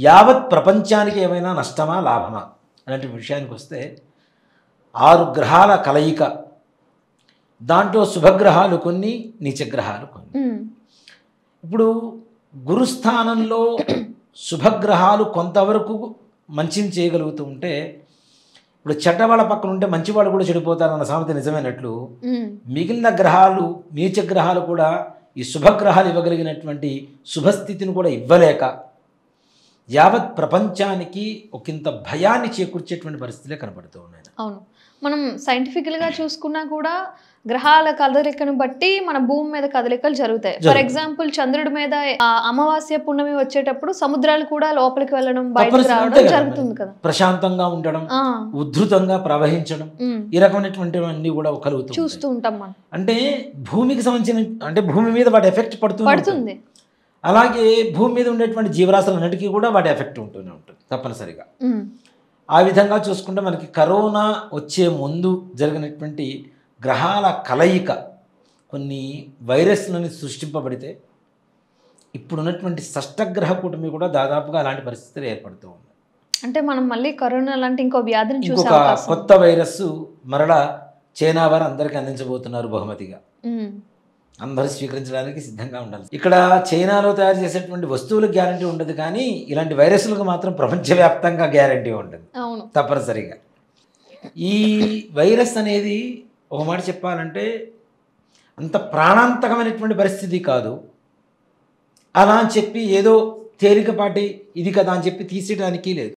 యావత్ ప్రపంచానికి ఏమైనా నష్టమా లాభమా అలాంటి విషయానికి వస్తే 6 గ్రహాల కలయిక, దాంట్లో శుభగ్రహాలు కొన్ని, నీచగ్రహాలు కొన్ని. ఇప్పుడు గురుస్థానంలో శుభగ్రహాలు కొంతవరకు మంచిని చేయగలుగుతూ ఉంటే, ఇప్పుడు చెడ్డవాళ్ళ పక్కన ఉంటే మంచివాళ్ళు కూడా చెడిపోతారన్న సామెత నిజమైనట్లు మిగిలిన గ్రహాలు, నీచగ్రహాలు కూడా ఈ శుభగ్రహాలు ఇవ్వగలిగినటువంటి శుభస్థితిని కూడా ఇవ్వలేక యావత్ ప్రపంచానికి ఒకంత భయాన్ని చేకూర్చేటువంటి పరిస్థితులే కనబడుతూ ఉన్నాయి. అవును, మనం సైంటిఫికల్గా చూసుకున్నా కూడా గ్రహాల కదలికను బట్టి మన భూమి మీద కదలికలు జరుగుతాయి. ఫర్ ఎగ్జాంపుల్ చంద్రుడి మీద అమావాస్య పున్నమి వచ్చేటప్పుడు సముద్రాలు కూడా లోపలికి వెళ్ళడం, బయటకు రావడం జరుగుతుంది కదా. ప్రశాంతంగా ఉండడం, ఉద్ధృతంగా ప్రవహించడం, ఈ రకమైనటువంటివన్నీ కూడా కలుగుతూ చూస్తూ ఉంటాం మనం. అంటే భూమికి సంబంధించిన, అంటే భూమి మీద వాటి ఎఫెక్ట్ పడుతుంది. అలాగే భూమి మీద ఉండేటువంటి జీవరాశులన్నిటికీ కూడా వాటి ఎఫెక్ట్ ఉంటూనే ఉంటుంది తప్పనిసరిగా. ఆ విధంగా చూసుకుంటే మనకి కరోనా వచ్చే ముందు జరిగినటువంటి గ్రహాల కలయిక కొన్ని వైరస్లని సృష్టింపబడితే, ఇప్పుడున్నటువంటి షష్టగ్రహ కూటమి కూడా దాదాపుగా అలాంటి పరిస్థితులు ఏర్పడుతూ ఉన్నాయి. అంటే మనం మళ్ళీ కరోనా లాంటి ఇంకో వ్యాధిని చూసే ఇంకొక కొత్త వైరస్ మరలా చైనా వారు అందరికీ అందించబోతున్నారు బహుమతిగా. అందరూ స్వీకరించడానికి సిద్ధంగా ఉండాలి. ఇక్కడ చైనాలో తయారు చేసేటువంటి వస్తువులకు గ్యారంటీ ఉండదు, కానీ ఇలాంటి వైరస్లకు మాత్రం ప్రపంచవ్యాప్తంగా గ్యారంటీ ఉంటుంది తప్పనిసరిగా. ఈ వైరస్ అనేది ఒక మాట చెప్పాలంటే అంత ప్రాణాంతకమైనటువంటి పరిస్థితి కాదు. అలా అని చెప్పి ఏదో తేలికపాటి ఇది కదా అని చెప్పి తీసేయడానికి లేదు.